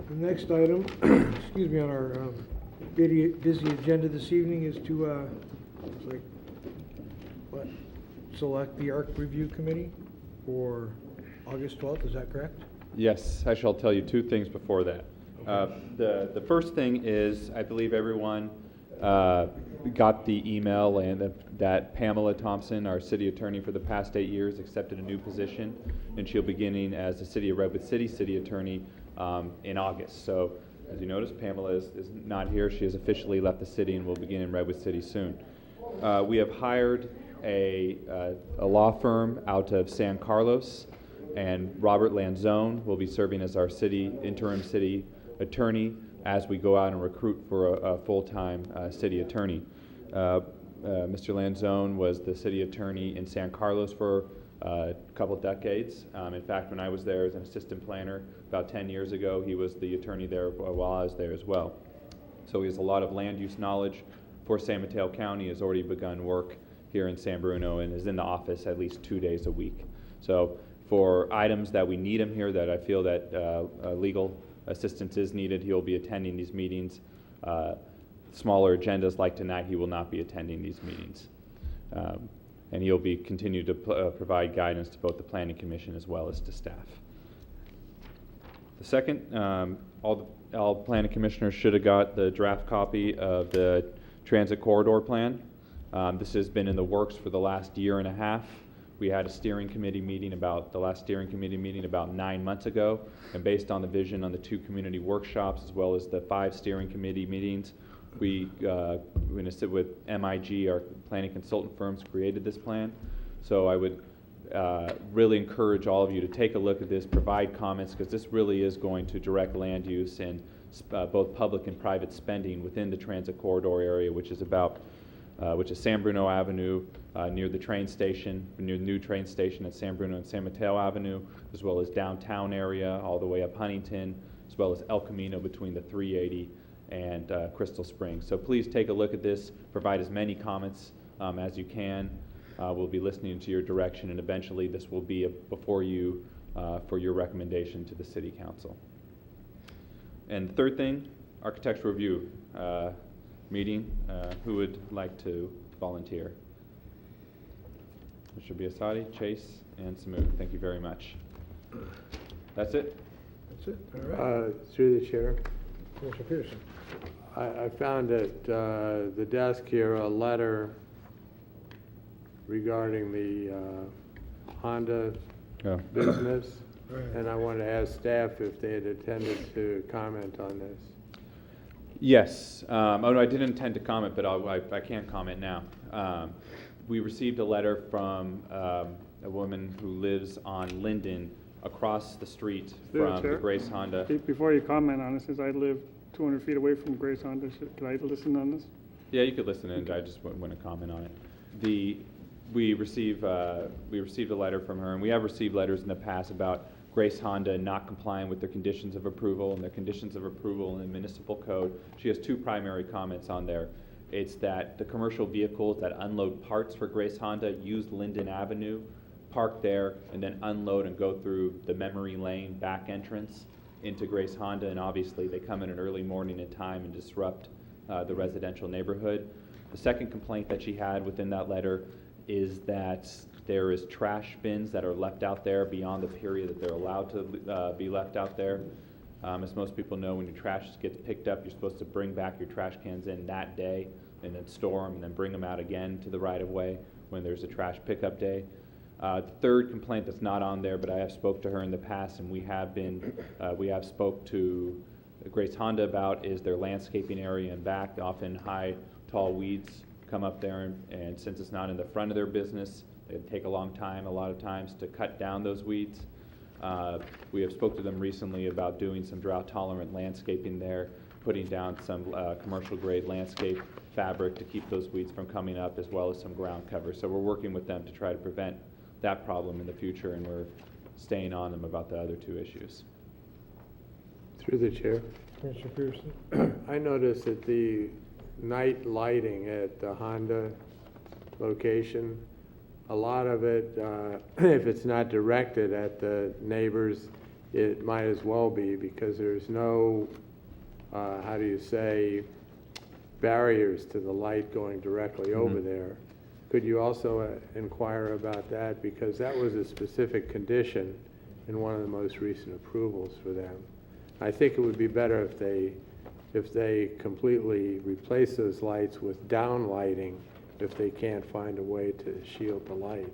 The next item, excuse me, on our busy agenda this evening is to select the ARC Review Committee for August 12th. Is that correct? Yes, I shall tell you two things before that. Okay. The first thing is, I believe everyone got the email and that Pamela Thompson, our city attorney for the past 8 years, accepted a new position, and she'll be beginning as the City of Redwood City attorney in August. So, as you notice, Pamela is not here. She has officially left the city and will begin in Redwood City soon. We have hired a law firm out of San Carlos, and Robert Lanzone will be serving as our interim city attorney as we go out and recruit for a full-time city attorney. Mr. Lanzone was the city attorney in San Carlos for a couple decades. In fact, when I was there as an assistant planner about 10 years ago, he was the attorney there while I was there as well. So he has a lot of land use knowledge for San Mateo County, has already begun work here in San Bruno, and is in the office at least 2 days a week. So for items that we need him here, that I feel that legal assistance is needed, he'll be attending these meetings. Smaller agendas like tonight, he will not be attending these meetings. And he'll be continue to provide guidance to both the Planning Commission as well as to staff. The second, all Planning Commissioners should have got the draft copy of the Transit Corridor Plan. This has been in the works for the last year and a half. We had a steering committee meeting about 9 months ago, and based on the vision on the 2 community workshops as well as the 5 steering committee meetings, we're going to sit with MIG, our planning consultant firms, created this plan. So I would really encourage all of you to take a look at this, provide comments, because this really is going to direct land use and both public and private spending within the transit corridor area, which is San Bruno Avenue, near the train station, near the new train station at San Bruno and San Mateo Avenue, as well as downtown area, all the way up Huntington, as well as El Camino between the 380 and Crystal Springs. So please take a look at this, provide as many comments as you can. We'll be listening to your direction, and eventually this will be before you for your recommendation to the City Council. And the third thing, architectural review meeting. Who would like to volunteer? Mr. Biasotti, Chase, and Samud. Thank you very much. That's it? That's it. All right. Through the chair. Commissioner Pearson. I found at the desk here a letter regarding the Honda business, Right. and I want to ask staff if they had attended to comment on this. Yes. Oh, no, I didn't intend to comment, but I can comment now. We received a letter from a woman who lives on Linden across the street from the Grace Honda. Before you comment on this, since I live 200 feet away from Grace Honda, could I listen on this? Yeah, you could listen in. I just want to comment on it. We received a letter from her, and we have received letters in the past about Grace Honda not complying with their conditions of approval and their conditions of approval in the municipal code. She has 2 primary comments on there. It's that the commercial vehicles that unload parts for Grace Honda use Linden Avenue, park there, and then unload and go through the Memory Lane back entrance into Grace Honda, and obviously they come in an early morning in time and disrupt the residential neighborhood. The second complaint that she had within that letter is that there is trash bins that are left out there beyond the period that they're allowed to be left out there. As most people know, when your trash gets picked up, you're supposed to bring back your trash cans in that day and then store them and then bring them out again to the right-of-way when there's a trash pickup day. The third complaint that's not on there, but I have spoke to her in the past, and we have spoke to Grace Honda about, is their landscaping area in back. Often high, tall weeds come up there, and since it's not in the front of their business, they take a long time, a lot of times, to cut down those weeds. We have spoke to them recently about doing some drought-tolerant landscaping there, putting down some commercial-grade landscape fabric to keep those weeds from coming up, as well as some ground cover. So we're working with them to try to prevent that problem in the future, and we're staying on them about the other 2 issues. Through the chair. Commissioner Pearson. I noticed that the night lighting at the Honda location, a lot of it, if it's not directed at the neighbors, it might as well be, because there's no, how do you say, barriers to the light going directly over there. Could you also inquire about that? Because that was a specific condition in one of the most recent approvals for them. I think it would be better if they completely replace those lights with down lighting if they can't find a way to shield the light.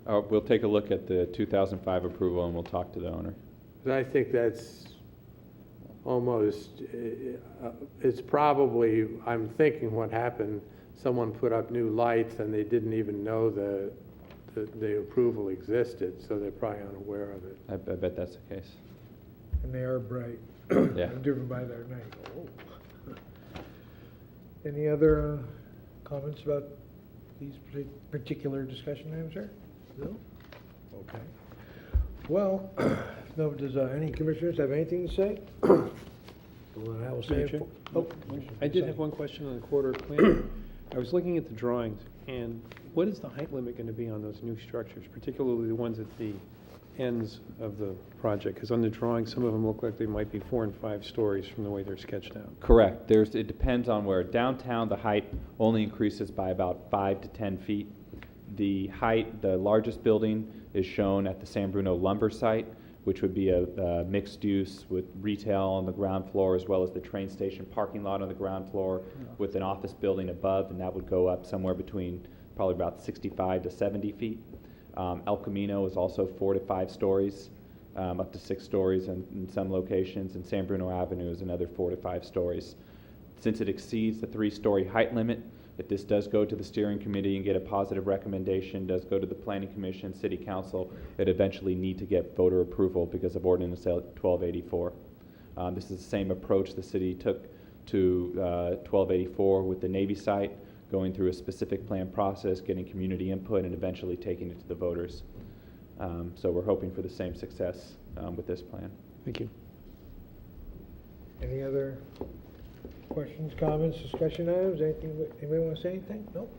We'll take a look at the 2005 approval and we'll talk to the owner. But I think that's almost, it's probably, I'm thinking what happened, someone put up new lights and they didn't even know the approval existed, so they're probably unaware of it. I bet that's the case. And they are bright. Yeah. I'm driven by there at night. Oh. Any other comments about these particular discussion items, sir? No? Okay. Well, no, does any commissioners have anything to say? Well, then I will say it Chair? for- I did have one question on the corridor plan. I was looking at the drawings, and what is the height limit going to be on those new structures, particularly the ones at the ends of the project? Because on the drawing, some of them look like they might be 4 and 5 stories from the way they're sketched out. Correct. It depends on where. Downtown, the height only increases by about 5 to 10 feet. The height, the largest building is shown at the San Bruno lumber site, which would be a mixed use with retail on the ground floor as well as the train station parking lot on the ground floor with an office building above, and that would go up somewhere between probably about 65 to 70 feet. El Camino is also 4 to 5 stories, up to 6 stories in some locations, and San Bruno Avenue is another 4 to 5 stories. Since it exceeds the 3-story height limit, if this does go to the steering committee and get a positive recommendation, does go to the planning commission, city council, it eventually need to get voter approval because of ordinance 1284. This is the same approach the city took to 1284 with the Navy site, going through a specific plan process, getting community input, and eventually taking it to the voters. So we're hoping for the same success with this plan. Thank you. Any other questions, comments, discussion items? Anything, anybody want to say anything? No?